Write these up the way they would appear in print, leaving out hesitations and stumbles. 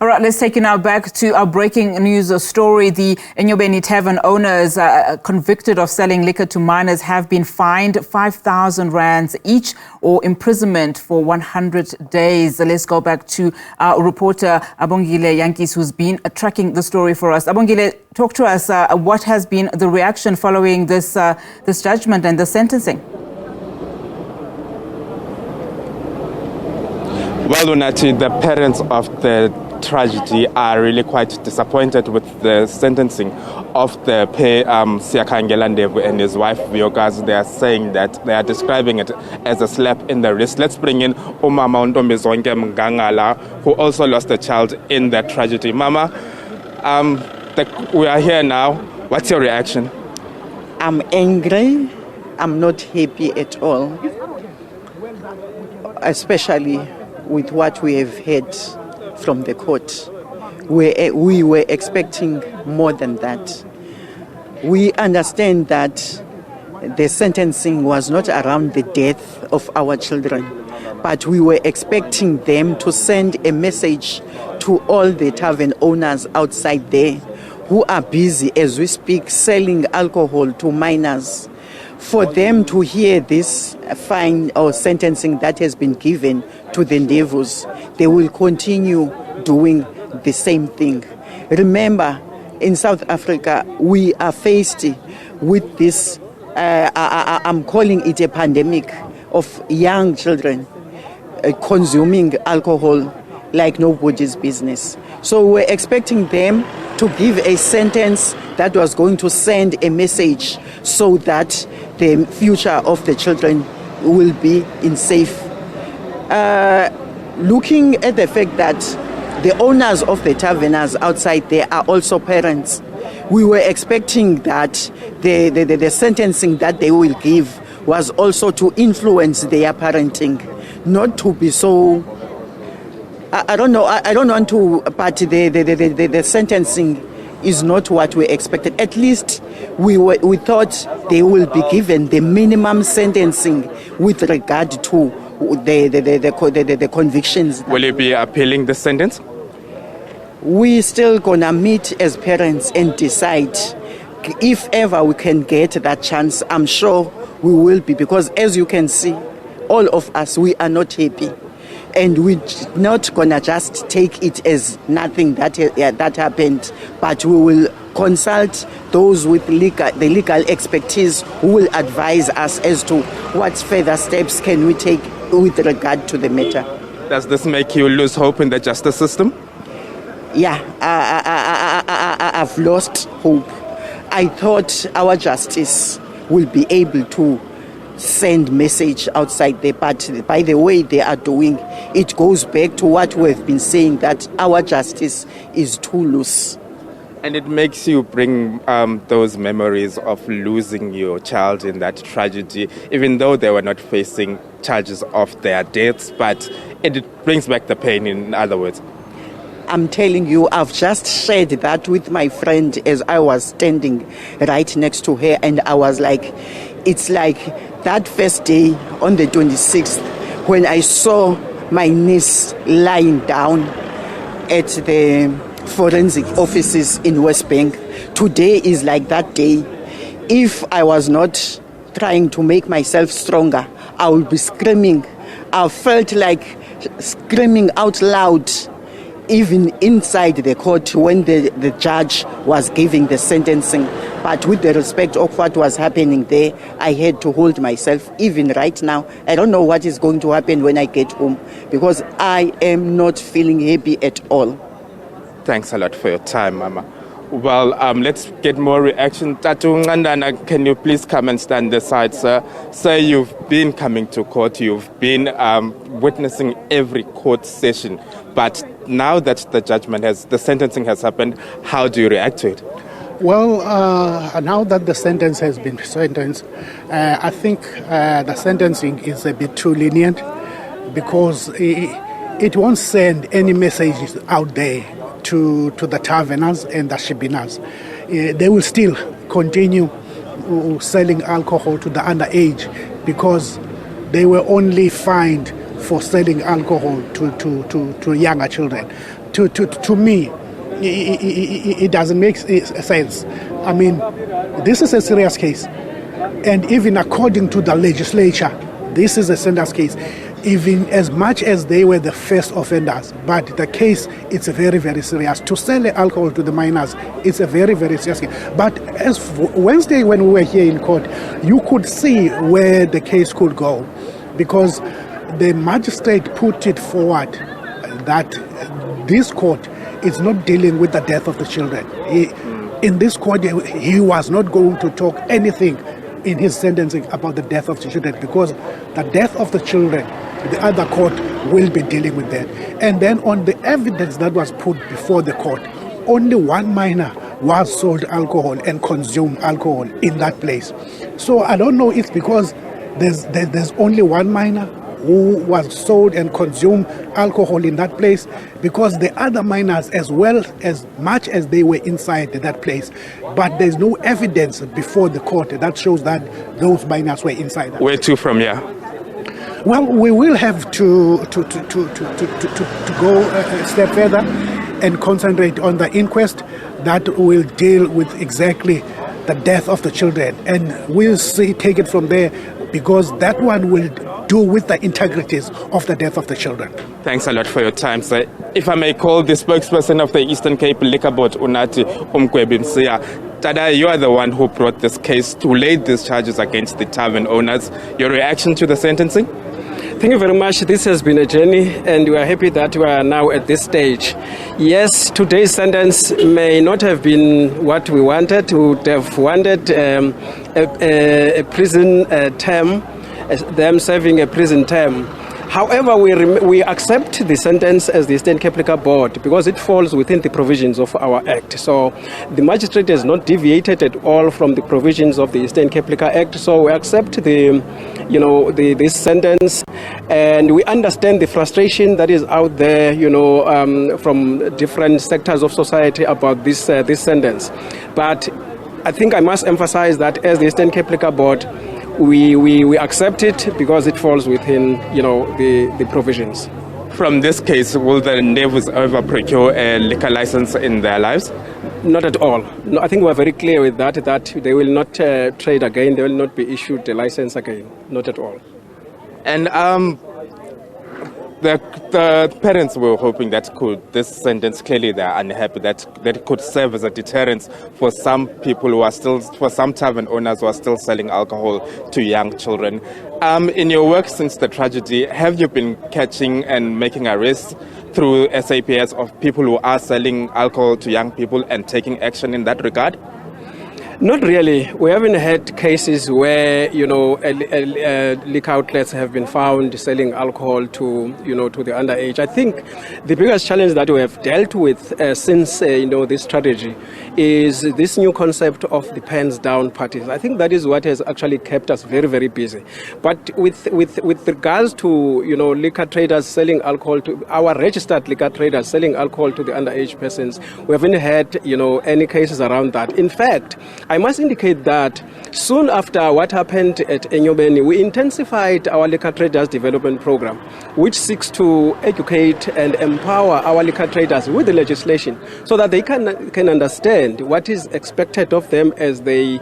All right, let's take you now back to our breaking news story. The Enyobeni Tavern owners convicted of selling liquor to minors have been fined 5,000 rands each or imprisonment for 100 days. Let's go back to our reporter Abongile Yankis, who's been tracking the story for us. Abongile, talk to us. What has been the reaction following this judgment and the sentencing? Well, Unati, the parents of the tragedy are really quite disappointed with the sentencing of the Siyakhangela Ndevu and his wife Vuyokazi. They are saying that they are describing it as a slap in the wrist. Let's bring in Umama Ntombizonke Mgangala, who also lost a child in that tragedy. Mama, we are here now. What's your reaction? I'm angry. I'm not happy at all, especially with what we have heard from the court. We were expecting more than that. We understand that the sentencing was not around the death of our children, but we were expecting them to send a message to all the tavern owners outside there who are busy as we speak selling alcohol to minors, for them to hear this fine or sentencing that has been given to the Ndevus. They will continue doing the same thing. Remember, in South Africa, we are faced with this, I'm calling it a pandemic of young children consuming alcohol like nobody's business. So we're expecting them to give a sentence that was going to send a message so that the future of the children will be in safe. Looking at the fact that the owners of the taverners outside there are also parents, we were expecting that the sentencing that they will give was also to influence their parenting, not to be so. I don't know. I don't want to, but the sentencing is not what we expected. At least we thought they will be given the minimum sentencing with regard to the convictions. Will you be appealing the sentence? We still gonna meet as parents and decide. If ever we can get that chance, I'm sure we will be, because as you can see, all of us, we are not happy. And we're not gonna just take it as nothing that happened, but we will consult those with the legal expertise who will advise us as to what further steps can we take with regard to the matter. Does this make you lose hope in the justice system? Yeah, I've lost hope. I thought our justice will be able to send message outside there, but by the way they are doing, it goes back to what we've been saying, that our justice is too loose. And it makes you bring those memories of losing your child in that tragedy, even though they were not facing charges of their deaths, but it brings back the pain, in other words. I'm telling you, I've just shared that with my friend as I was standing right next to her, and I was like, it's like that first day on the 26th when I saw my niece lying down at the forensic offices in West Bank. Today is like that day. If I was not trying to make myself stronger, I would be screaming. I felt like screaming out loud, even inside the court when the judge was giving the sentencing. But with the respect of what was happening there, I had to hold myself. Even right now, I don't know what is going to happen when I get home, because I am not feeling happy at all. Thanks a lot for your time, Mama. Well, let's get more reaction. Tatu Ngandana, can you please come and stand this side, sir? Sir, you've been coming to court. You've been witnessing every court session. But now that the sentencing has happened, how do you react to it? Well, now that the sentence has been sentenced, I think the sentencing is a bit too lenient, because it won't send any messages out there to the taverners and the shibinas. They will still continue selling alcohol to the underage, because they were only fined for selling alcohol to younger children. to me, it doesn't make sense. I mean, this is a serious case. And even according to the legislature, this is a serious case. Even as much as they were the first offenders, but the case, it's a very, very serious. To sell alcohol to the minors, it's a very, very serious case. But as Wednesday, when we were here in court, you could see where the case could go, because the magistrate put it forward that this court is not dealing with the death of the children. In this court, he was not going to talk anything in his sentencing about the death of the children, because the death of the children, the other court will be dealing with that. And then on the evidence that was put before the court, only one minor was sold alcohol and consumed alcohol in that place. So I don't know if because there's only one minor who was sold and consumed alcohol in that place, because the other minors, as well as much as they were inside that place, but there's no evidence before the court that shows that those minors were inside. Where to from here? Well, we will have to go a step further and concentrate on the inquest that will deal with exactly the death of the children, and we'll take it from there, because that one will do with the integrities of the death of the children. Thanks a lot for your time, sir. If I may call the spokesperson of the Eastern Cape Liquor Board, Unati Umkwebimsia. Tada, you are the one who brought this case, who laid these charges against the tavern owners. Your reaction to the sentencing? Thank you very much. This has been a journey, and we are happy that we are now at this stage. Yes, today's sentence may not have been what we wanted. We would have wanted a prison term, them serving a prison term. However, we accept the sentence as the Eastern Cape Liquor Board because it falls within the provisions of our Act. So the magistrate has not deviated at all from the provisions of the Eastern Cape Liquor Act. So we accept this sentence, and we understand the frustration that is out there, from different sectors of society about this sentence. But I think I must emphasize that as the Eastern Cape Liquor Board, we accept it because it falls within, the provisions. From this case, will the Ndevus ever procure a liquor license in their lives? Not at all. No, I think we're very clear with that they will not trade again, they will not be issued a license again. Not at all. And the parents were hoping that this sentence, clearly they are unhappy, that it could serve as a deterrent for some people who are still, for some tavern owners who are still selling alcohol to young children. In your work since the tragedy, have you been catching and making arrests through SAPS of people who are selling alcohol to young people and taking action in that regard? Not really. We haven't had cases where, liquor outlets have been found selling alcohol to the underage. I think the biggest challenge that we have dealt with since, this tragedy is this new concept of the pens down parties. I think that is what has actually kept us very, very busy. But with regards to, liquor traders selling alcohol to our registered liquor traders selling alcohol to the underage persons, we haven't had, any cases around that. In fact, I must indicate that soon after what happened at Enyobeni, we intensified our liquor traders development program, which seeks to educate and empower our liquor traders with the legislation so that they can understand what is expected of them as they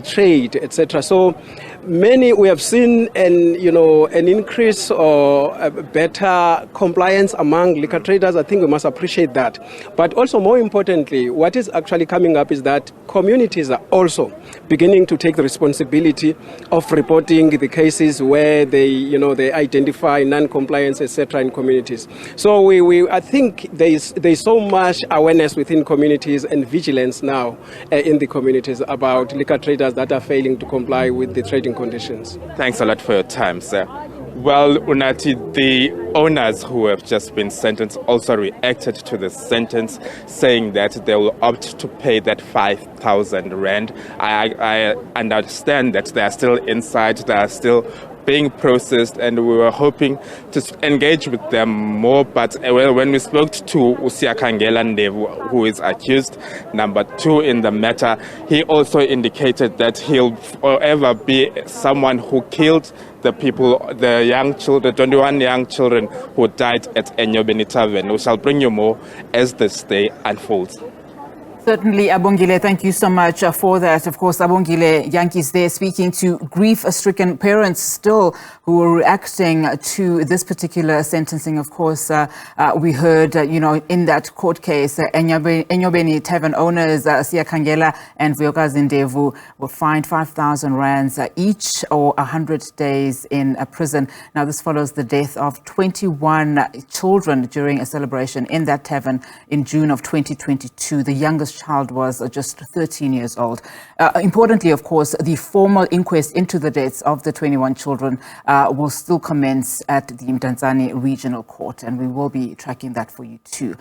trade, etc. So we have seen an increase or a better compliance among liquor traders. I think we must appreciate that. But also more importantly, what is actually coming up is that communities are also beginning to take the responsibility of reporting the cases where they identify non-compliance, etc. in communities. So I think there's so much awareness within communities and vigilance now in the communities about liquor traders that are failing to comply with the trading conditions. Thanks a lot for your time, sir. Well, Unati, the owners who have just been sentenced also reacted to the sentence, saying that they will opt to pay that 5,000 rand. I understand that they are still inside, they are still being processed, and we were hoping to engage with them more. But when we spoke to Siyakhangela Ndevu, who is accused number 2 in the matter, he also indicated that he'll forever be someone who killed the people, the young children, 21 young children who died at Enyobeni Tavern. We shall bring you more as this day unfolds. Certainly, Abongile, thank you so much for that. Of course, Abongile Yankees there speaking to grief-stricken parents still who are reacting to this particular sentencing. Of course, we heard, in that court case, Enyobeni Tavern owners Siyakhangela and Vuyokazi Ndevu were fined 5,000 rands each, or 100 days in prison. Now, this follows the death of 21 children during a celebration in that tavern in June of 2022. The youngest child was just 13 years old. Importantly, of course, the formal inquest into the deaths of the 21 children will still commence at the Mdantsane Regional Court, and we will be tracking that for you too.